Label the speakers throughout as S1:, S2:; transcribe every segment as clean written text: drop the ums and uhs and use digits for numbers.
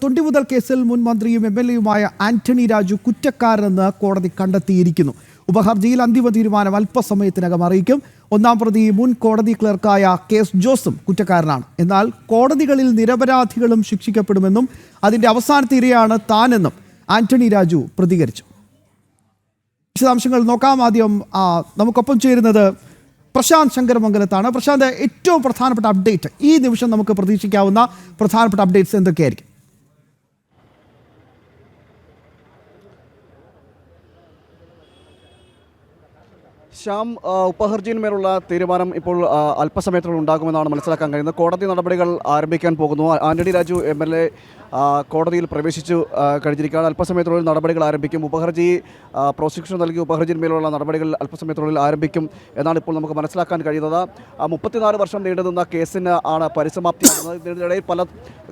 S1: തൊണ്ടിമുതൽ കേസിൽ മുൻ മന്ത്രിയും MLA-യുമായ ആന്റണി രാജു കുറ്റക്കാരനെന്ന് കോടതി കണ്ടെത്തിയിരിക്കുന്നു. ഉപഹർജിയിൽ അന്തിമ തീരുമാനം അല്പസമയത്തിനകം അറിയിക്കും. ഒന്നാം പ്രതി മുൻ കോടതി ക്ലർക്കായ KS ജോസും കുറ്റക്കാരനാണ്. എന്നാൽ കോടതികളിൽ നിരപരാധികളും ശിക്ഷിക്കപ്പെടുമെന്നും അതിന്റെ അവസാനത്തെ ഇരയാണ് താനെന്നും ആന്റണി രാജു പ്രതികരിച്ചു. വിശദാംശങ്ങൾ നോക്കാം. ആദ്യം നമുക്കൊപ്പം ചേരുന്നത് പ്രശാന്ത് ശങ്കരമംഗലത്താണ്. പ്രശാന്ത്, ഏറ്റവും പ്രധാനപ്പെട്ട അപ്ഡേറ്റ്, ഈ നിമിഷം നമുക്ക് പ്രതീക്ഷിക്കാവുന്ന പ്രധാനപ്പെട്ട അപ്ഡേറ്റ്സ് എന്തൊക്കെയായിരിക്കും?
S2: ശ്യാം, ഉപഹർജിയിന്മേലുള്ള തീരുമാനം ഇപ്പോൾ അല്പസമയത്തിനുള്ളിൽ ഉണ്ടാകുമെന്നാണ് മനസ്സിലാക്കാൻ കഴിയുന്നത്. കോടതി നടപടികൾ ആരംഭിക്കാൻ പോകുന്നു. ആന്റണി രാജു MLA കോടതിയിൽ പ്രവേശിച്ചു കഴിഞ്ഞിരിക്കുകയാണ്. അല്പസമയത്തിനുള്ളിൽ നടപടികൾ ആരംഭിക്കും. ഉപഹർജി പ്രോസിക്യൂഷൻ നൽകിയ ഉപഹർജിയിന്മേലുള്ള നടപടികൾ അല്പസമയത്തിനുള്ളിൽ ആരംഭിക്കും എന്നാണ് ഇപ്പോൾ നമുക്ക് മനസ്സിലാക്കാൻ കഴിയുന്നത്. 34 വർഷം നീണ്ടുനിന്ന കേസിന് ആണ് പരിസമാപ്തിയാകുന്നത്. ഇതിനിടയിൽ പല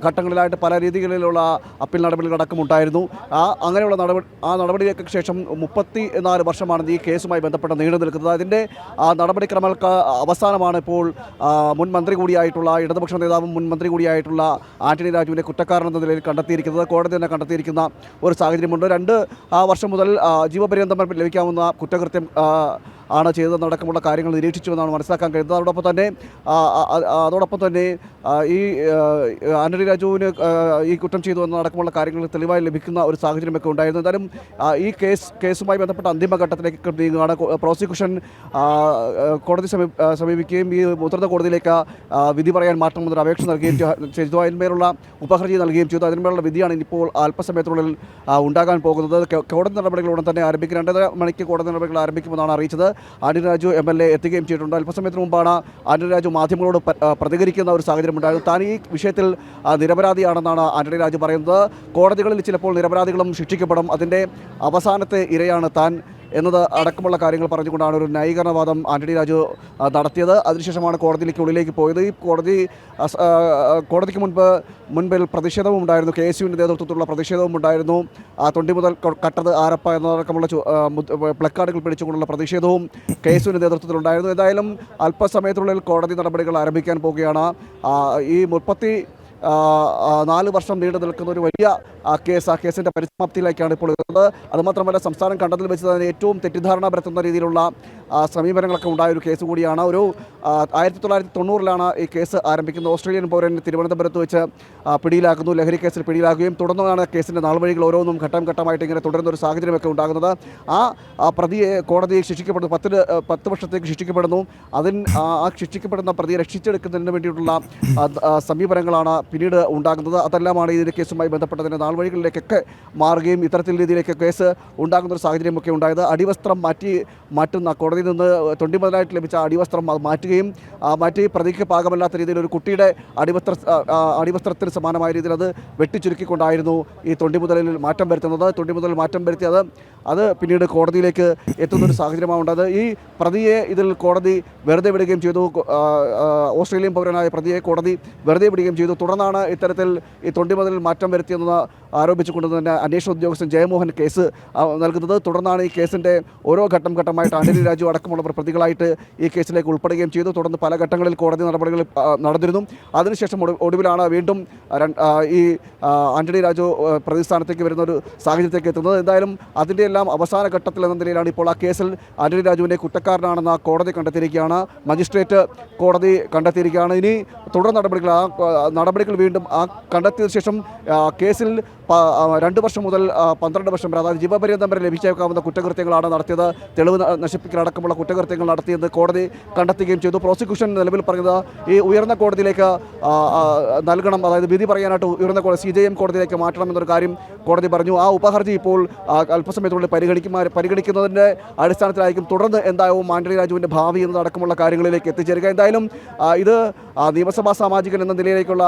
S2: ഘട്ടങ്ങളിലായിട്ട് പല രീതികളിലുള്ള അപ്പീൽ നടപടികളടക്കം ഉണ്ടായിരുന്നു. അങ്ങനെയുള്ള നടപടികൾക്ക് ശേഷം 34 വർഷമാണ് ഈ കേസുമായി ബന്ധപ്പെട്ട് നീണ്ടു നിൽക്കുന്നത്. അതിൻ്റെ നടപടിക്രമങ്ങൾക്ക് അവസാനമാണ് ഇപ്പോൾ മുൻ മന്ത്രി കൂടിയായിട്ടുള്ള ഇടതുപക്ഷ നേതാവും മുൻ മന്ത്രി കൂടിയായിട്ടുള്ള ആന്റണി രാജുവിനെ കുറ്റക്കാരനെന്ന നിലയിൽ കണ്ടെത്തിയിരിക്കുന്നത്. കോടതി തന്നെ കണ്ടെത്തിയിരിക്കുന്ന ഒരു സാഹചര്യമുണ്ട്. 2 വർഷം മുതൽ ജീവപര്യന്തം ലഭിക്കാവുന്ന കുറ്റകൃത്യം ആണ് ചെയ്തതെന്നടക്കമുള്ള കാര്യങ്ങൾ നിരീക്ഷിച്ചുവെന്നാണ് മനസ്സിലാക്കാൻ കഴിയുന്നത്. അതോടൊപ്പം തന്നെ ഈ ആന്റണി രാജുവിന് ഈ കുറ്റം ചെയ്തു എന്നടക്കമുള്ള കാര്യങ്ങൾ തെളിവായി ലഭിക്കുന്ന ഒരു സാഹചര്യമൊക്കെ ഉണ്ടായിരുന്നു. എന്തായാലും ഈ കേസുമായി ബന്ധപ്പെട്ട അന്തിമഘട്ടത്തിലേക്ക് നീങ്ങുകയാണ്. പ്രോസിക്യൂഷൻ കോടതി സമീപിക്കുകയും ഈ മുതിർന്ന കോടതിയിലേക്ക് വിധി പറയാൻ മാറ്റണമെന്നൊരു അപേക്ഷ നൽകുകയും ചെയ്തു. അതിന്മേലുള്ള ഉപഹർജി നൽകുകയും ചെയ്തു. അതിന്മേലുള്ള വിധിയാണ് ഇനിയിപ്പോൾ അല്പസമയത്തിനുള്ളിൽ ഉണ്ടാകാൻ പോകുന്നത്. കോടതി നടപടികളുടൻ തന്നെ ആരംഭിക്കും. 2.5 മണിക്ക് കോടതി നടപടികൾ ആരംഭിക്കുമെന്നാണ് അറിയിച്ചത്. ആന്റണി രാജു MLA എത്തുകയും ചെയ്തിട്ടുണ്ട്. അല്പസമയത്തിന് മുമ്പാണ് ആന്റണി രാജു മാധ്യമങ്ങളോട് പ്രതികരിക്കുന്ന ഒരു സാഹചര്യം ഉണ്ടായിരുന്നു. താൻ ഈ വിഷയത്തിൽ നിരപരാധിയാണെന്നാണ് ആന്റണി രാജു പറയുന്നത്. കോടതികളിൽ ചിലപ്പോൾ നിരപരാധികളും ശിക്ഷിക്കപ്പെടും, അതിൻ്റെ അവസാനത്തെ ഇരയാണ് താൻ എന്നത് അടക്കമുള്ള കാര്യങ്ങൾ പറഞ്ഞുകൊണ്ടാണ് ഒരു ന്യായീകരണവാദം ആന്റണി രാജു നടത്തിയത്. അതിനുശേഷമാണ് ഉള്ളിലേക്ക് പോയത്. ഈ കോടതിക്ക് മുൻപിൽ പ്രതിഷേധവും ഉണ്ടായിരുന്നു. KSUവിൻ്റെ നേതൃത്വത്തിലുള്ള പ്രതിഷേധവും ഉണ്ടായിരുന്നു. തൊണ്ടി മുതൽ കട്ടത് ആരപ്പ എന്നതടക്കമുള്ള പ്ലക്കാർഡുകൾ പിടിച്ചുകൊണ്ടുള്ള പ്രതിഷേധവും KSUവിൻ്റെ നേതൃത്വത്തിലുണ്ടായിരുന്നു. ഏതായാലും അല്പസമയത്തിനുള്ളിൽ കോടതി നടപടികൾ ആരംഭിക്കാൻ പോവുകയാണ്. ഈ 34 വർഷം നീണ്ടു നിൽക്കുന്ന ഒരു വലിയ കേസിൻ്റെ പരിസമാപ്തിയിലേക്കാണ് ഇപ്പോൾ എത്തുന്നത്. അതുമാത്രമല്ല, സംസ്ഥാനം കണ്ടതിൽ വെച്ച് തന്നെ ഏറ്റവും തെറ്റിദ്ധാരണ പരത്തുന്ന രീതിയിലുള്ള സമീപനങ്ങളൊക്കെ ഉണ്ടായ ഒരു കേസ് കൂടിയാണ്. 1990-ലാണ് ഈ കേസ് ആരംഭിക്കുന്നത്. ഓസ്ട്രേലിയൻ പൗരൻ തിരുവനന്തപുരത്ത് വെച്ച് പിടിയിലാക്കുന്നു. ലഹരി കേസിൽ പിടിയിലാക്കുകയും തുടർന്നാണ് കേസിൻ്റെ നാൾവഴികൾ ഓരോന്നും ഘട്ടം ഘട്ടമായിട്ട് ഇങ്ങനെ തുടരുന്ന ഒരു സാഹചര്യമൊക്കെ ഉണ്ടാകുന്നത്. ആ പ്രതിയെ കോടതി ശിക്ഷിക്കപ്പെടുന്നു. 10 വർഷത്തേക്ക് ശിക്ഷിക്കപ്പെടുന്നു. ആ ശിക്ഷിക്കപ്പെടുന്ന പ്രതിയെ രക്ഷിച്ചെടുക്കുന്നതിന് വേണ്ടിയിട്ടുള്ള സമീപനങ്ങളാണ് പിന്നീട് ഉണ്ടാകുന്നത്. അതെല്ലാമാണ് ഇതിൻ്റെ കേസുമായി ബന്ധപ്പെട്ടതിൻ്റെ നാൾവഴികളിലേക്കൊക്കെ മാറുകയും ഇത്തരത്തിൽ രീതിയിലേക്ക് കേസ് ഉണ്ടാകുന്ന ഒരു സാഹചര്യമൊക്കെ ഉണ്ടായത്. അടിവസ്ത്രം മാറ്റുന്ന കോടതിയിൽ നിന്ന് തൊണ്ടിമുതലായിട്ട് ലഭിച്ച അടിവസ്ത്രം മാറ്റുകയും മാറ്റി പ്രതിക്ക് പാകമല്ലാത്ത രീതിയിൽ ഒരു കുട്ടിയുടെ അടിവസ്ത്രത്തിന് സമാനമായ രീതിയിൽ അത് വെട്ടിച്ചുരുക്കിക്കൊണ്ടായിരുന്നു ഈ തൊണ്ടിമുതലിൽ മാറ്റം വരുത്തുന്നത്. തൊണ്ടിമുതൽ മാറ്റം വരുത്തിയത് അത് പിന്നീട് കോടതിയിലേക്ക് എത്തുന്നൊരു സാഹചര്യമാണ് ഉണ്ടായത്. ഈ പ്രതിയെ ഇതിൽ കോടതി വെറുതെ വിടുകയും ചെയ്തു. ഓസ്ട്രേലിയൻ പൗരനായ പ്രതിയെ കോടതി വെറുതെ വിടുകയും ചെയ്തു. തുടർന്നാണ് ഇത്തരത്തിൽ ഈ തൊണ്ടിമുതലിൽ മാറ്റം വരുത്തിയെന്ന് ആരോപിച്ചുകൊണ്ട് തന്നെ അന്വേഷണ ഉദ്യോഗസ്ഥൻ ജയമോഹൻ കേസ് നൽകുന്നത്. തുടർന്നാണ് ഈ കേസിൻ്റെ ഓരോ ഘട്ടമായിട്ട് ആന്റണി രാജു അടക്കമുള്ളവർ പ്രതികളായിട്ട് ഈ കേസിലേക്ക് ഉൾപ്പെടുകയും ചെയ്തു. തുടർന്ന് പല ഘട്ടങ്ങളിൽ കോടതി നടപടികൾ നടന്നിരുന്നു. അതിനുശേഷം ഒടുവിലാണ് വീണ്ടും ഈ ആന്റണി രാജു പ്രതിസ്ഥാനത്തേക്ക് വരുന്ന ഒരു സാഹചര്യത്തേക്ക് എത്തുന്നത്. എന്തായാലും അതിൻ്റെ എല്ലാം അവസാന ഘട്ടത്തിൽ എന്ന നിലയിലാണ് ഇപ്പോൾ ആ കേസിൽ ആന്റണി രാജുവിനെ കുറ്റക്കാരനാണെന്ന് കോടതി കണ്ടെത്തിയിരിക്കുകയാണ്. മജിസ്ട്രേറ്റ് കോടതി കണ്ടെത്തിയിരിക്കുകയാണ്. ഇനി തുടർ നടപടികൾ വീണ്ടും കണ്ടെത്തിയതിനു ശേഷം കേസിൽ 2 വർഷം മുതൽ 12 വർഷം വരെ, അതായത് ജീവപര്യന്തം വരെ ലഭിച്ചേക്കാവുന്ന കുറ്റകൃത്യങ്ങളാണ് നടത്തിയത്. തെളിവ് നശിപ്പിക്കലടക്കമുള്ള കുറ്റകൃത്യങ്ങൾ നടത്തിയെന്ന് കോടതി കണ്ടെത്തുകയും ചെയ്തു. പ്രോസിക്യൂഷൻ നിലവിൽ പറയുന്നത് ഈ ഉയർന്ന കോടതിയിലേക്ക് നൽകണം, അതായത് വിധി പറയാനായിട്ട് ഉയർന്ന CJM കോടതിയിലേക്ക് മാറ്റണമെന്നൊരു കാര്യം കോടതി പറഞ്ഞു. ആ ഉപഹർജി ഇപ്പോൾ അല്പസമയത്തുള്ളിൽ പരിഗണിക്കുന്നതിൻ്റെ അടിസ്ഥാനത്തിലായിരിക്കും തുടർന്ന് എന്തായാലും ആന്റണി രാജുവിൻ്റെ ഭാവി എന്നതടക്കമുള്ള കാര്യങ്ങളിലേക്ക് എത്തിച്ചേരുക. എന്തായാലും ഇത് നിയമസഭാ സാമാജികൻ എന്ന നിലയിലേക്കുള്ള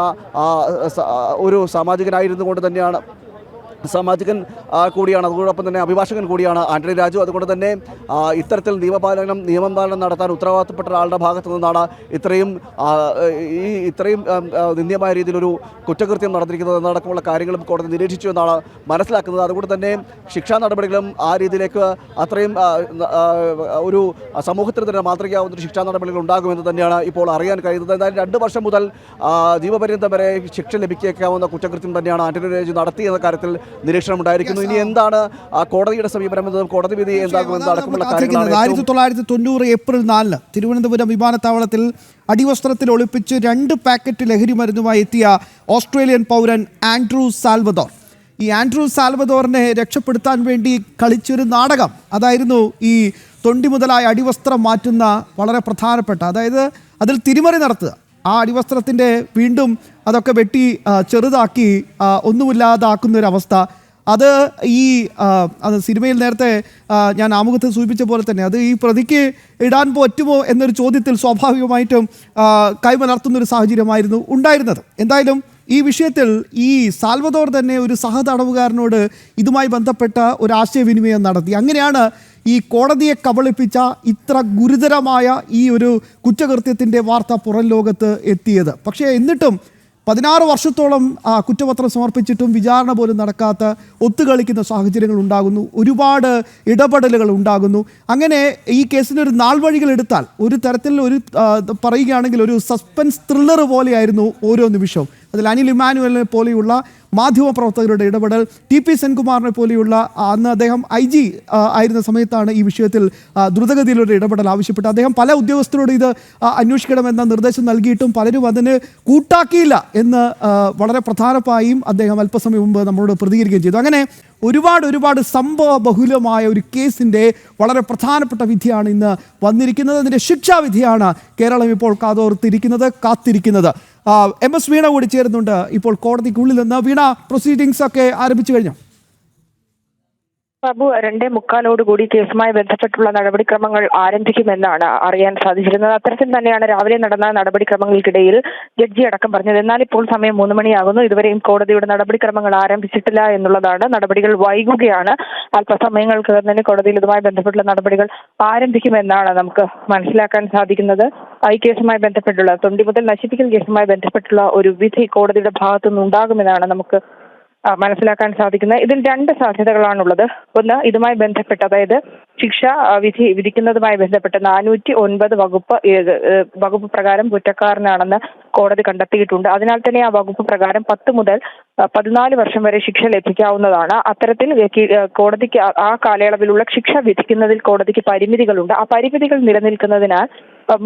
S2: ഒരു സാമാജികനായിരുന്നു കൊണ്ട് തന്നെയാണ് സാമാജികൻ കൂടിയാണ്, അതോടൊപ്പം തന്നെ അഭിഭാഷകൻ കൂടിയാണ് ആന്റണി രാജു. അതുകൊണ്ട് തന്നെ ഇത്തരത്തിൽ നിയമം പാലനം നടത്താൻ ഉത്തരവാദിത്തപ്പെട്ട ഒരാളുടെ ഭാഗത്തു നിന്നാണ് ഇത്രയും നിന്ദ്യമായ രീതിയിലൊരു കുറ്റകൃത്യം നടന്നിരിക്കുന്നത് എന്നടക്കമുള്ള കാര്യങ്ങളും കോടതി നിരീക്ഷിച്ചു എന്നാണ് മനസ്സിലാക്കുന്നത്. അതുകൊണ്ട് തന്നെ ശിക്ഷാ നടപടികളും ആ രീതിയിലേക്ക് അത്രയും ഒരു സമൂഹത്തിന് തന്നെ മാതൃകയാവുന്ന ഒരു ശിക്ഷാ നടപടികൾ ഉണ്ടാകുമെന്ന് തന്നെയാണ് ഇപ്പോൾ അറിയാൻ കഴിയുന്നത്. എന്തായാലും 2 വർഷം മുതൽ ജീവപര്യന്തം വരെ ശിക്ഷ ലഭിക്കാവുന്ന കുറ്റകൃത്യം തന്നെയാണ് ആന്റണി രാജു നടത്തിയെന്ന കാര്യത്തിൽ നിരീക്ഷണം ഉണ്ടായിരിക്കുന്നു. ഇനി എന്താണ് കോടതിയുടെ സമീപനം എന്നതും കോടതി വിധി എന്താകുമെന്ന് അടക്കമുള്ള കാര്യങ്ങളാണ്.
S1: 1990 ഏപ്രിൽ 4 തിരുവനന്തപുരം വിമാനത്താവളത്തിൽ അടിവസ്ത്രത്തിൽ ഒളിപ്പിച്ച് 2 പാക്കറ്റ് ലഹരി മരുന്നുമായി എത്തിയ ഓസ്ട്രേലിയൻ പൗരൻ ആൻഡ്രൂ സാൽവദോർ. ഈ ആൻഡ്രൂ സാൽവദോറിനെ രക്ഷപ്പെടുത്താൻ വേണ്ടി കളിച്ചൊരു നാടകം അതായിരുന്നു ഈ തൊണ്ടി മുതലായ അടിവസ്ത്രം മാറ്റുന്ന വളരെ പ്രധാനപ്പെട്ട, അതായത് അതിൽ തിരിമറി നടത്തുക. ആ അടിവസ്ത്രത്തിൻ്റെ വീണ്ടും അതൊക്കെ വെട്ടി ചെറുതാക്കി ഒന്നുമില്ലാതാക്കുന്നൊരവസ്ഥ. അത് അത് സിനിമയിൽ നേരത്തെ ഞാൻ ആമുഖത്തിൽ സൂചിപ്പിച്ച പോലെ തന്നെ അത് ഈ പ്രതിക്ക് ഇടാൻ പറ്റുമോ എന്നൊരു ചോദ്യത്തിൽ സ്വാഭാവികമായിട്ടും കൈമലർത്തുന്നൊരു സാഹചര്യമായിരുന്നു ഉണ്ടായിരുന്നത്. എന്തായാലും ഈ വിഷയത്തിൽ ഈ സാൽവദോർ തന്നെ ഒരു സഹതടവുകാരനോട് ഇതുമായി ബന്ധപ്പെട്ട ഒരു ആശയവിനിമയം നടത്തി. അങ്ങനെയാണ് ഈ കോടതിയെ കബളിപ്പിച്ച ഇത്ര ഗുരുതരമായ ഈ ഒരു കുറ്റകൃത്യത്തിൻ്റെ വാർത്ത പുറം ലോകത്ത് എത്തിയത്. പക്ഷേ എന്നിട്ടും 16 വർഷത്തോളം കുറ്റപത്രം സമർപ്പിച്ചിട്ടും വിചാരണ പോലും നടക്കാത്ത ഒത്തുകളിക്കുന്ന സാഹചര്യങ്ങൾ ഉണ്ടാകുന്നു, ഒരുപാട് ഇടപെടലുകൾ ഉണ്ടാകുന്നു. അങ്ങനെ ഈ കേസിനൊരു നാൾ വഴികൾ എടുത്താൽ ഒരു തരത്തിൽ പറയുകയാണെങ്കിൽ ഒരു സസ്പെൻസ് ത്രില്ലർ പോലെയായിരുന്നു ഓരോ നിമിഷവും. അതിൽ അനിൽ ഇമ്മാനുവലിനെ പോലെയുള്ള മാധ്യമപ്രവർത്തകരുടെ ഇടപെടൽ, ടി.പി. സെൻകുമാറിനെ പോലെയുള്ള അന്ന് അദ്ദേഹം IG ആയിരുന്ന സമയത്താണ് ഈ വിഷയത്തിൽ ദ്രുതഗതിയിലൊരു ഇടപെടൽ ആവശ്യപ്പെട്ടത്. അദ്ദേഹം പല ഉദ്യോഗസ്ഥരോട് ഇത് അന്വേഷിക്കണമെന്ന നിർദ്ദേശം നൽകിയിട്ടും പലരും അതിന് കൂട്ടാക്കിയില്ല എന്ന് വളരെ പ്രധാനമായും അദ്ദേഹം അല്പസമയം മുമ്പ് നമ്മളോട് പ്രതികരിക്കുകയും ചെയ്തു. അങ്ങനെ ഒരുപാട് സംഭവ ബഹുലമായ ഒരു കേസിൻ്റെ വളരെ പ്രധാനപ്പെട്ട വിധിയാണ് ഇന്ന് വന്നിരിക്കുന്നത്. അതിൻ്റെ ശിക്ഷാവിധിയാണ് കേരളം ഇപ്പോൾ കാത്തിരിക്കുന്നത്. MS വീണ കൂടി ചേരുന്നുണ്ട് ഇപ്പോൾ കോടതിക്കുള്ളിൽ നിന്ന്. വീണ, പ്രൊസീഡിങ്സ് ഒക്കെ ആരംഭിച്ചു കഴിഞ്ഞു?
S3: ബാബു, 2:45 കേസുമായി ബന്ധപ്പെട്ടുള്ള നടപടിക്രമങ്ങൾ ആരംഭിക്കുമെന്നാണ് അറിയാൻ സാധിച്ചിരുന്നത്. അത്തരത്തിൽ തന്നെയാണ് രാവിലെ നടന്ന നടപടിക്രമങ്ങൾക്കിടയിൽ ജഡ്ജി അടക്കം പറഞ്ഞത്. എന്നാൽ ഇപ്പോൾ സമയം 3 മണിയാകുന്നു, ഇതുവരെയും കോടതിയുടെ നടപടിക്രമങ്ങൾ ആരംഭിച്ചിട്ടില്ല എന്നുള്ളതാണ്. നടപടികൾ വൈകുകയാണ്. അല്പസമയങ്ങൾക്ക് തന്നെ കോടതിയിൽ ഇതുമായി ബന്ധപ്പെട്ടുള്ള നടപടികൾ ആരംഭിക്കുമെന്നാണ് നമുക്ക് മനസ്സിലാക്കാൻ സാധിക്കുന്നത്. ഈ കേസുമായി ബന്ധപ്പെട്ടുള്ള തൊണ്ടി മുതൽ നശിപ്പിക്കൽ കേസുമായി ബന്ധപ്പെട്ടുള്ള ഒരു വിധി കോടതിയുടെ ഭാഗത്തുനിന്ന് ഉണ്ടാകുമെന്നാണ് നമുക്ക് മനസ്സിലാക്കാൻ സാധിക്കുന്നത്. ഇതിൽ 2 സാധ്യതകളാണുള്ളത്. ഒന്ന്, ഇതുമായി ബന്ധപ്പെട്ട്, അതായത് ശിക്ഷ വിധിക്കുന്നതുമായി ബന്ധപ്പെട്ട് 409 വകുപ്പ് പ്രകാരം കുറ്റക്കാരനാണെന്ന് കോടതി കണ്ടെത്തിയിട്ടുണ്ട്. അതിനാൽ തന്നെ ആ വകുപ്പ് പ്രകാരം 10 മുതൽ 14 വർഷം വരെ ശിക്ഷ ലഭിക്കാവുന്നതാണ്. അത്തരത്തിൽ കോടതിക്ക് ആ കാലയളവിലുള്ള ശിക്ഷ വിധിക്കുന്നതിൽ കോടതിക്ക് പരിമിതികളുണ്ട്. ആ പരിമിതികൾ നിലനിൽക്കുന്നതിനാൽ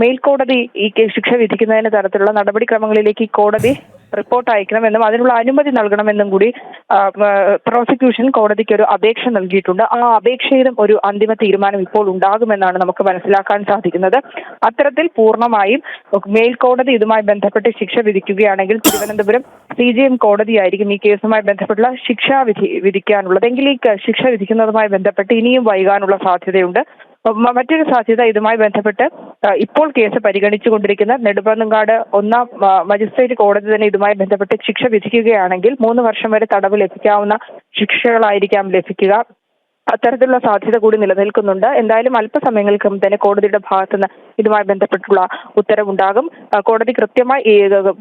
S3: മേൽക്കോടതി ഈ ശിക്ഷ വിധിക്കുന്നതിന് തരത്തിലുള്ള നടപടിക്രമങ്ങളിലേക്ക് ഈ കോടതി റിപ്പോർട്ട് അയക്കണമെന്നും അതിനുള്ള അനുമതി നൽകണമെന്നും കൂടി പ്രോസിക്യൂഷൻ കോടതിക്ക് ഒരു അപേക്ഷ നൽകിയിട്ടുണ്ട്. ആ അപേക്ഷയിലും ഒരു അന്തിമ തീരുമാനം ഇപ്പോൾ ഉണ്ടാകുമെന്നാണ് നമുക്ക് മനസ്സിലാക്കാൻ സാധിക്കുന്നത്. അത്തരത്തിൽ പൂർണ്ണമായും മേൽക്കോടതി ഇതുമായി ബന്ധപ്പെട്ട് ശിക്ഷ വിധിക്കുകയാണെങ്കിൽ തിരുവനന്തപുരം CJM കോടതിയായിരിക്കും ഈ കേസുമായി ബന്ധപ്പെട്ടുള്ള ശിക്ഷാവിധി വിധിക്കാനുള്ളത്. എങ്കിൽ ഈ ശിക്ഷ വിധിക്കുന്നതുമായി ബന്ധപ്പെട്ട് ഇനിയും വൈകാനുള്ള സാധ്യതയുണ്ട്. മറ്റൊരു സാധ്യത, ഇതുമായി ബന്ധപ്പെട്ട് ഇപ്പോൾ കേസ് പരിഗണിച്ചുകൊണ്ടിരിക്കുന്ന നെടുമങ്ങാട് 1ാം മജിസ്ട്രേറ്റ് കോടതി തന്നെ ഇതുമായി ബന്ധപ്പെട്ട് ശിക്ഷ വിധിക്കുകയാണെങ്കിൽ 3 വർഷം വരെ തടവ് ലഭിക്കാവുന്ന ശിക്ഷകളായിരിക്കാം ലഭിക്കുക. അത്തരത്തിലുള്ള സാധ്യത കൂടി നിലനിൽക്കുന്നുണ്ട്. എന്തായാലും അല്പസമയങ്ങൾക്കും തന്നെ കോടതിയുടെ ഭാഗത്തുനിന്ന് ഇതുമായി ബന്ധപ്പെട്ടുള്ള ഉത്തരവുണ്ടാകും. കോടതി കൃത്യമായി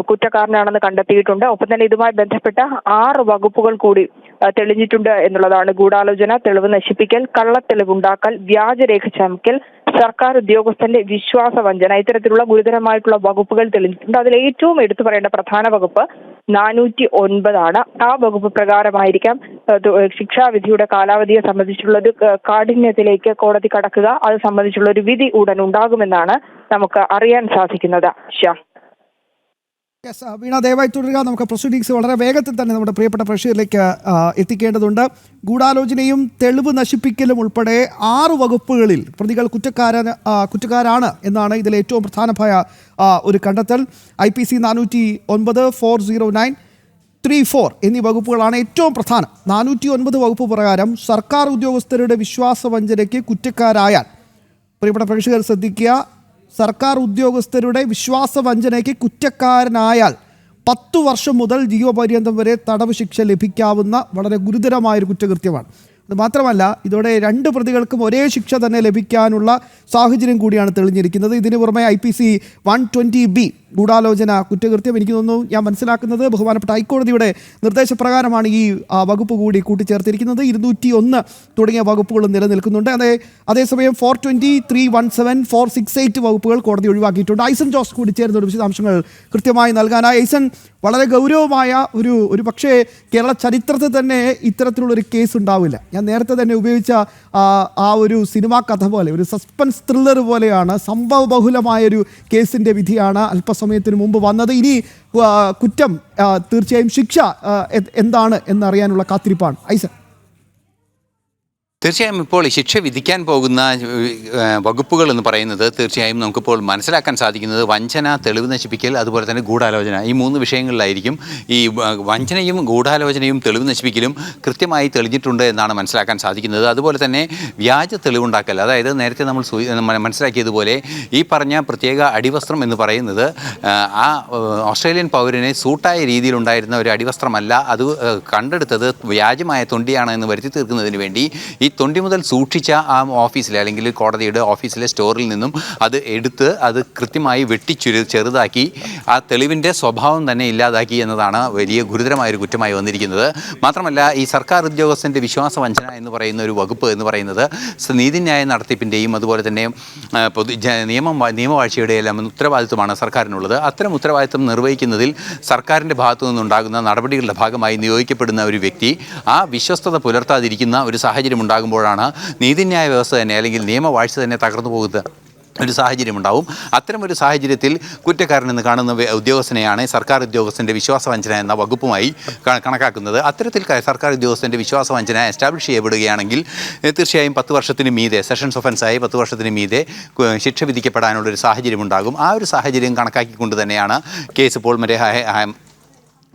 S3: കുറ്റക്കാരനാണെന്ന് കണ്ടെത്തിയിട്ടുണ്ട്. ഒപ്പം തന്നെ ഇതുമായി ബന്ധപ്പെട്ട 6 വകുപ്പുകൾ കൂടി തെളിഞ്ഞിട്ടുണ്ട് എന്നുള്ളതാണ്. ഗൂഢാലോചന, തെളിവ് നശിപ്പിക്കൽ, കള്ളത്തെളിവുണ്ടാക്കൽ, വ്യാജരേഖ ചമക്കൽ, സർക്കാർ ഉദ്യോഗസ്ഥന്റെ വിശ്വാസവഞ്ചന, ഇത്തരത്തിലുള്ള ഗുരുതരമായിട്ടുള്ള വകുപ്പുകൾ തെളിഞ്ഞിട്ടുണ്ട്. അതിൽ ഏറ്റവും എടുത്തു പറയേണ്ട പ്രധാന വകുപ്പ് 409 ആ വകുപ്പ് പ്രകാരമായിരിക്കാം ശിക്ഷാവിധിയുടെ കാലാവധിയെ സംബന്ധിച്ചുള്ള ഒരു കാഠിന്യത്തിലേക്ക് കോടതി കടക്കുക. അത് സംബന്ധിച്ചുള്ള ഒരു വിധി ഉടൻ ഉണ്ടാകുമെന്നാണ് നമുക്ക് അറിയാൻ സാധിക്കുന്നത്.
S1: വീണ, ദയവായി തുടരുക. നമുക്ക് പ്രൊസീഡിങ്സ് വളരെ വേഗത്തിൽ തന്നെ നമ്മുടെ പ്രിയപ്പെട്ട പ്രേക്ഷകരിലേക്ക് എത്തിക്കേണ്ടതുണ്ട്. ഗൂഢാലോചനയും തെളിവ് നശിപ്പിക്കലും ഉൾപ്പെടെ 6 വകുപ്പുകളിൽ പ്രതികൾ കുറ്റക്കാരാണ് എന്നാണ് ഇതിൽ ഏറ്റവും പ്രധാനമായ ഒരു കണ്ടെത്തൽ. IPC 409, 409, 34 എന്നീ വകുപ്പുകളാണ് ഏറ്റവും പ്രധാനം. 409 വകുപ്പ് പ്രകാരം സർക്കാർ ഉദ്യോഗസ്ഥരുടെ വിശ്വാസവഞ്ചനയ്ക്ക് കുറ്റക്കാരായാൽ, പ്രിയപ്പെട്ട പ്രേക്ഷകർ ശ്രദ്ധിക്കുക, സർക്കാർ ഉദ്യോഗസ്ഥരുടെ വിശ്വാസവഞ്ചനയ്ക്ക് കുറ്റക്കാരനായാൽ 10 വർഷം മുതൽ ജീവപര്യന്തം വരെ തടവ് ശിക്ഷ ലഭിക്കാവുന്ന വളരെ ഗുരുതരമായൊരു കുറ്റകൃത്യമാണ്. അത് മാത്രമല്ല, ഇതോടെ 2 പ്രതികൾക്കും ഒരേ ശിക്ഷ തന്നെ ലഭിക്കാനുള്ള സാഹചര്യം കൂടിയാണ് തെളിഞ്ഞിരിക്കുന്നത്. ഇതിന് പുറമെ IPC 120B ഗൂഢാലോചന കുറ്റകൃത്യം, എനിക്ക് തോന്നുന്നു, ഞാൻ മനസ്സിലാക്കുന്നത് ബഹുമാനപ്പെട്ട ഹൈക്കോടതിയുടെ നിർദ്ദേശപ്രകാരമാണ് ഈ വകുപ്പ് കൂടി കൂട്ടിച്ചേർത്തിരിക്കുന്നത്. 201 തുടങ്ങിയ വകുപ്പുകളും നിലനിൽക്കുന്നുണ്ട്. അതേസമയം 420, 317, 468 വകുപ്പുകൾ കോടതി ഒഴിവാക്കിയിട്ടുണ്ട്. ഐസൻ ജോസ് കൂടി ചേർന്ന വിശദാംശങ്ങൾ കൃത്യമായി നൽകാനായി. ഐസൻ, വളരെ ഗൗരവമായ ഒരു പക്ഷേ കേരള ചരിത്രത്തിൽ തന്നെ ഇത്തരത്തിലുള്ളൊരു കേസ് ഉണ്ടാവില്ല. ഞാൻ നേരത്തെ തന്നെ ഉപയോഗിച്ച ആ ഒരു സിനിമാ കഥ പോലെ, ഒരു സസ്പെൻസ് ത്രില്ലർ പോലെയാണ്, സംഭവ ബഹുലമായൊരു കേസിൻ്റെ വിധിയാണ് അല്പസമയത്തിന് മുമ്പ് വന്നത്. ഇനി കുറ്റം, തീർച്ചയായും ശിക്ഷ എന്താണ് എന്നറിയാനുള്ള കാത്തിരിപ്പാണ്. ഐസൻ.
S4: തീർച്ചയായും ഇപ്പോൾ ശിക്ഷ വിധിക്കാൻ പോകുന്ന വകുപ്പുകൾ എന്ന് പറയുന്നത് തീർച്ചയായും നമുക്കിപ്പോൾ മനസ്സിലാക്കാൻ സാധിക്കുന്നത് വഞ്ചന, തെളിവ് നശിപ്പിക്കൽ, അതുപോലെ തന്നെ ഗൂഢാലോചന, ഈ 3 വിഷയങ്ങളിലായിരിക്കും. ഈ വഞ്ചനയും ഗൂഢാലോചനയും തെളിവ് നശിപ്പിക്കലും കൃത്യമായി തെളിഞ്ഞിട്ടുണ്ട് എന്നാണ് മനസ്സിലാക്കാൻ സാധിക്കുന്നത്. അതുപോലെ തന്നെ വ്യാജ തെളിവുണ്ടാക്കൽ, അതായത് നേരത്തെ നമ്മൾ മനസ്സിലാക്കിയതുപോലെ ഈ പറഞ്ഞ പ്രത്യേക അടിവസ്ത്രം എന്ന് പറയുന്നത് ആ ഓസ്ട്രേലിയൻ പൗരനെ സൂട്ടായ രീതിയിലുണ്ടായിരുന്ന ഒരു അടിവസ്ത്രമല്ല, അത് കണ്ടെടുത്തത് വ്യാജമായ തൊണ്ടിയാണ് എന്ന് വരുത്തി തീർക്കുന്നതിന് വേണ്ടി ഈ തൊണ്ടി മുതൽ സൂക്ഷിച്ച ആ ഓഫീസിലെ അല്ലെങ്കിൽ കോടതിയുടെ ഓഫീസിലെ സ്റ്റോറിൽ നിന്നും അത് എടുത്ത് അത് കൃത്യമായി ചെറുതാക്കി ആ തെളിവിൻ്റെ സ്വഭാവം തന്നെ ഇല്ലാതാക്കി എന്നതാണ് വലിയ ഗുരുതരമായൊരു കുറ്റമായി വന്നിരിക്കുന്നത്. മാത്രമല്ല, ഈ സർക്കാർ ഉദ്യോഗസ്ഥൻ്റെ വിശ്വാസവഞ്ചന എന്ന് പറയുന്ന ഒരു വകുപ്പ് എന്ന് പറയുന്നത് നീതിന്യായ നടത്തിപ്പിൻ്റെയും അതുപോലെ തന്നെ നിയമവാഴ്ചയുടെ എല്ലാം ഉത്തരവാദിത്വമാണ് സർക്കാരിനുള്ളത്. അത്തരം ഉത്തരവാദിത്വം നിർവഹിക്കുന്നതിൽ സർക്കാരിൻ്റെ ഭാഗത്തു നിന്നുണ്ടാകുന്ന നടപടികളുടെ ഭാഗമായി നിയോഗിക്കപ്പെടുന്ന ഒരു വ്യക്തി ആ വിശ്വസ്തത പുലർത്താതിരിക്കുന്ന ഒരു സാഹചര്യം ഉണ്ടാകുമ്പോഴാണ് നീതിന്യായ വ്യവസ്ഥ തന്നെ അല്ലെങ്കിൽ നിയമവാഴ്ച തന്നെ തകർന്നു പോകുന്നത് ഒരു സാഹചര്യമുണ്ടാവും. അത്തരം ഒരു സാഹചര്യത്തിൽ കുറ്റക്കാരനെന്ന് കാണുന്ന ഉദ്യോഗസ്ഥനെയാണ് സർക്കാർ ഉദ്യോഗസ്ഥൻ്റെ വിശ്വാസവഞ്ചന എന്ന വകുപ്പുമായി കണക്കാക്കുന്നത്. അത്തരത്തിൽ സർക്കാർ ഉദ്യോഗസ്ഥൻ്റെ വിശ്വാസവഞ്ചന എസ്റ്റാബ്ലിഷ് ചെയ്യപ്പെടുകയാണെങ്കിൽ തീർച്ചയായും 10 വർഷത്തിന് മീതെ, സെഷൻസ് ഒഫൻസായി 10 വർഷത്തിന് മീതെ ശിക്ഷ വിധിക്കപ്പെടാനുള്ളൊരു സാഹചര്യമുണ്ടാകും. ആ ഒരു സാഹചര്യം കണക്കാക്കിക്കൊണ്ട് തന്നെയാണ് കേസ് ഇപ്പോൾ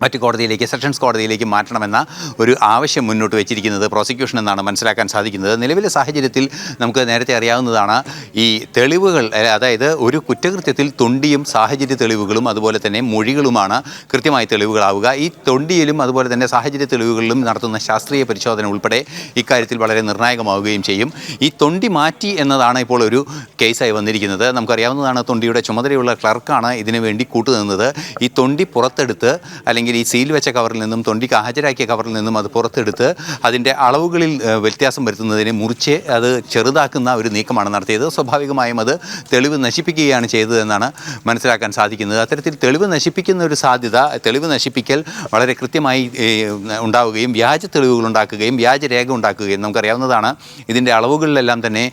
S4: മറ്റ് കോടതിയിലേക്ക്, സെഷൻസ് കോടതിയിലേക്ക് മാറ്റണമെന്ന ഒരു ആവശ്യം മുന്നോട്ട് വെച്ചിരിക്കുന്നത് പ്രോസിക്യൂഷൻ എന്നാണ് മനസ്സിലാക്കാൻ സാധിക്കുന്നത്. നിലവിലെ സാഹചര്യത്തിൽ നമുക്ക് നേരത്തെ അറിയാവുന്നതാണ്, ഈ തെളിവുകൾ, അതായത് ഒരു കുറ്റകൃത്യത്തിൽ തൊണ്ടിയും സാഹചര്യ തെളിവുകളും അതുപോലെ തന്നെ മൊഴികളുമാണ് കൃത്യമായി തെളിവുകളാവുക. ഈ തൊണ്ടിയിലും അതുപോലെ തന്നെ സാഹചര്യ തെളിവുകളിലും നടത്തുന്ന ശാസ്ത്രീയ പരിശോധന ഉൾപ്പെടെ ഇക്കാര്യത്തിൽ വളരെ നിർണായകമാവുകയും ചെയ്യും. ഈ തൊണ്ടി മാറ്റി എന്നതാണ് ഇപ്പോൾ ഒരു കേസായി വന്നിരിക്കുന്നത്. നമുക്കറിയാവുന്നതാണ്, തൊണ്ടിയുടെ ചുമതലയുള്ള ക്ലർക്കാണ് ഇതിനു വേണ്ടി കൂട്ടുനിന്നത്. ഈ തൊണ്ടി പുറത്തെടുത്ത് അല്ലെങ്കിൽ ഈ സീൽ വെച്ച കവറിൽ നിന്നും, തൊണ്ടിക്ക് ഹാജരാക്കിയ കവറിൽ നിന്നും അത് പുറത്തെടുത്ത് അതിൻ്റെ അളവുകളിൽ വ്യത്യാസം വരുത്തുന്നതിനെ മുറിച്ച് അത് ചെറുതാക്കുന്ന ഒരു നീക്കമാണ് നടത്തിയത്. സ്വാഭാവികമായും അത് തെളിവ് നശിപ്പിക്കുകയാണ് ചെയ്തതെന്നാണ് മനസ്സിലാക്കാൻ സാധിക്കുന്നത്. അത്തരത്തിൽ തെളിവ് നശിപ്പിക്കുന്ന ഒരു സാധ്യത, തെളിവ് നശിപ്പിക്കൽ വളരെ കൃത്യമായി ഉണ്ടാവുകയും വ്യാജ തെളിവുകൾ ഉണ്ടാക്കുകയും വ്യാജരേഖ ഉണ്ടാക്കുകയും നമുക്കറിയാവുന്നതാണ്. ഇതിൻ്റെ അളവുകളിലെല്ലാം തന്നെ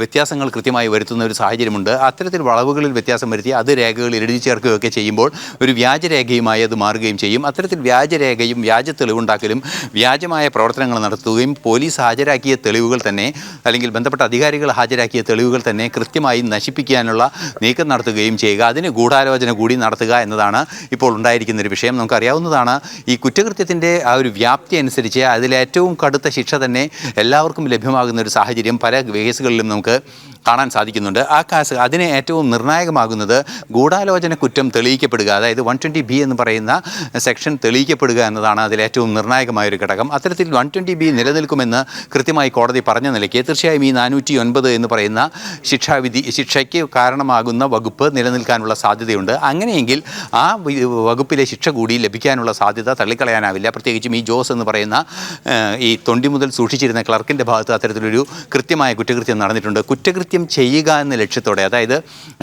S4: വ്യത്യാസങ്ങൾ കൃത്യമായി വരുത്തുന്ന ഒരു സാഹചര്യമുണ്ട്. അത്തരത്തിൽ അളവുകളിൽ വ്യത്യാസം വരുത്തി അത് രേഖകളിൽ എഴുതി ചേർക്കുകയൊക്കെ ചെയ്യുമ്പോൾ ഒരു വ്യാജരേഖയുമായി അത് മാറുകയും ചെയ്യും. അത്തരത്തിൽ വ്യാജരേഖയും വ്യാജ തെളിവുണ്ടാക്കലും വ്യാജമായ പ്രവർത്തനങ്ങൾ നടത്തുകയും പോലീസ് ഹാജരാക്കിയ തെളിവുകൾ തന്നെ അല്ലെങ്കിൽ ബന്ധപ്പെട്ട അധികാരികൾ ഹാജരാക്കിയ തെളിവുകൾ തന്നെ കൃത്യമായി നശിപ്പിക്കാനുള്ള നീക്കം നടത്തുകയും ചെയ്യുക, അതിന് ഗൂഢാലോചന കൂടി നടത്തുക എന്നതാണ് ഇപ്പോൾ ഉണ്ടായിരിക്കുന്നൊരു വിഷയം. നമുക്കറിയാവുന്നതാണ്, ഈ കുറ്റകൃത്യത്തിൻ്റെ ആ ഒരു വ്യാപ്തി അനുസരിച്ച് അതിലേറ്റവും കടുത്ത ശിക്ഷ തന്നെ എല്ലാവർക്കും ലഭ്യമാകുന്ന ഒരു സാഹചര്യം പല കേസുകളിലും നമുക്ക് കാണാൻ സാധിക്കുന്നുണ്ട്. അതിന് ഏറ്റവും നിർണായകമാകുന്നത് ഗൂഢാലോചന കുറ്റം തെളിയിക്കപ്പെടുക, അതായത് 120B എന്ന് പറയുന്ന സെക്ഷൻ തെളിയിക്കപ്പെടുക എന്നതാണ് അതിലേറ്റവും നിർണായകമായൊരു ഘടകം. അത്തരത്തിൽ 120B നിലനിൽക്കുമെന്ന് കൃത്യമായി കോടതി പറഞ്ഞ നിലയ്ക്ക് തീർച്ചയായും ഈ 409 എന്ന് പറയുന്ന ശിക്ഷയ്ക്ക് കാരണമാകുന്ന വകുപ്പ് നിലനിൽക്കാനുള്ള സാധ്യതയുണ്ട്. അങ്ങനെയെങ്കിൽ ആ വകുപ്പിലെ ശിക്ഷ കൂടി ലഭിക്കാനുള്ള സാധ്യത തള്ളിക്കളയാനാവില്ല. പ്രത്യേകിച്ചും ഈ ജോസ് എന്ന് പറയുന്ന ഈ തൊണ്ടി മുതൽ സൂക്ഷിച്ചിരുന്ന ക്ലർക്കിൻ്റെ ഭാഗത്ത് അത്തരത്തിലൊരു കൃത്യമായ കുറ്റകൃത്യം നടന്നിട്ടുണ്ട്. കുറ്റകൃത്യം ചെയ്യുക എന്ന ലക്ഷ്യത്തോടെ, അതായത്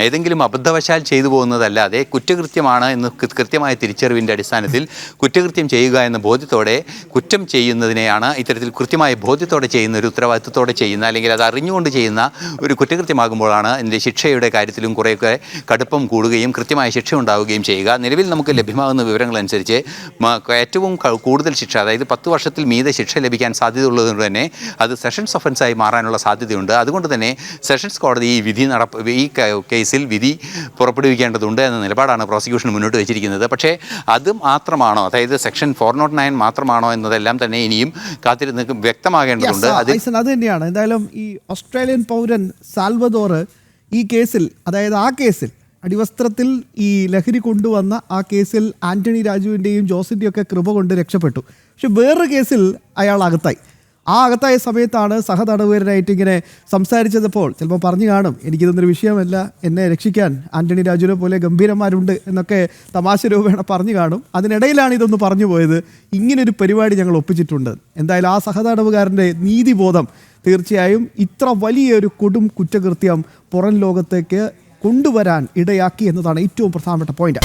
S4: ഏതെങ്കിലും അബദ്ധവശാൽ ചെയ്തു പോകുന്നതല്ലാതെ കുറ്റകൃത്യമാണ് എന്ന് കൃത്യമായ തിരിച്ചറിവിൻ്റെ അടിസ്ഥാനത്തിൽ കുറ്റകൃത്യം ചെയ്യുക എന്ന ബോധ്യത്തോടെ കുറ്റം ചെയ്യുന്നതിനെയാണ് ഇത്തരത്തിൽ കൃത്യമായ ബോധ്യത്തോടെ ചെയ്യുന്ന, ഒരു ഉത്തരവാദിത്വത്തോടെ ചെയ്യുന്ന, അല്ലെങ്കിൽ അത് അറിഞ്ഞുകൊണ്ട് ചെയ്യുന്ന ഒരു കുറ്റകൃത്യമാകുമ്പോഴാണ് ഇതിൻ്റെ ശിക്ഷയുടെ കാര്യത്തിലും കുറേയൊക്കെ കടുപ്പം കൂടുകയും കൃത്യമായ ശിക്ഷ ഉണ്ടാവുകയും ചെയ്യുക. നിലവിൽ നമുക്ക് ലഭ്യമാകുന്ന വിവരങ്ങളനുസരിച്ച് ഏറ്റവും കൂടുതൽ ശിക്ഷ, അതായത് 10 വർഷത്തിൽ മീതെ ശിക്ഷ ലഭിക്കാൻ സാധ്യതയുള്ളതുകൊണ്ട് തന്നെ അത് സെഷൻസ് ഒഫൻസായി മാറാനുള്ള സാധ്യതയുണ്ട്. അതുകൊണ്ട് തന്നെ സെഷൻസ് കോടതി ഈ കേസിൽ വിധി പുറപ്പെടുവിക്കേണ്ടതുണ്ട് എന്ന നിലപാടാണ് പ്രോസിക്യൂഷൻ മുന്നോട്ട് വെച്ചിരിക്കുന്നത്. പക്ഷേ അത് മാത്രമാണോ, അതായത് സെക്ഷൻ 409 മാത്രമാണോ എന്നതെല്ലാം തന്നെ ഇനിയും കാത്തിരുന്ന് വ്യക്തമാകേണ്ടതുണ്ട്.
S1: അത് തന്നെയാണ്. എന്തായാലും ഈ ഓസ്ട്രേലിയൻ പൗരൻ സാൽവദോർ ഈ കേസിൽ, അതായത് ആ കേസിൽ അടിവസ്ത്രത്തിൽ ഈ ലഹരി കൊണ്ടുവന്ന ആ കേസിൽ ആന്റണി രാജുവിൻ്റെയും ജോസിൻ്റെയും ഒക്കെ കൃപ കൊണ്ട് രക്ഷപ്പെട്ടു. പക്ഷെ വേറൊരു കേസിൽ അയാൾ അകത്തായി. ആ അകത്തായ സമയത്താണ് സഹതടവുകാരനായിട്ട് ഇങ്ങനെ സംസാരിച്ചപ്പോൾ ചിലപ്പോൾ പറഞ്ഞു കാണും, എനിക്കിതൊന്നൊരു വിഷയമല്ല, എന്നെ രക്ഷിക്കാൻ ആന്റണി രാജുവിനെ പോലെ ഗംഭീരന്മാരുണ്ട് എന്നൊക്കെ തമാശ രൂപേണ പറഞ്ഞു കാണും. അതിനിടയിലാണ് ഇതൊന്ന് പറഞ്ഞു പോയത്, ഇങ്ങനൊരു പരിപാടി ഞങ്ങൾ ഒപ്പിച്ചിട്ടുണ്ട്. എന്തായാലും ആ സഹതടവുകാരൻ്റെ നീതിബോധം തീർച്ചയായും ഇത്ര വലിയൊരു കൊടും കുറ്റകൃത്യം പുറം ലോകത്തേക്ക് കൊണ്ടുവരാൻ ഇടയാക്കി എന്നതാണ് ഏറ്റവും പ്രധാനപ്പെട്ട പോയിന്റ്.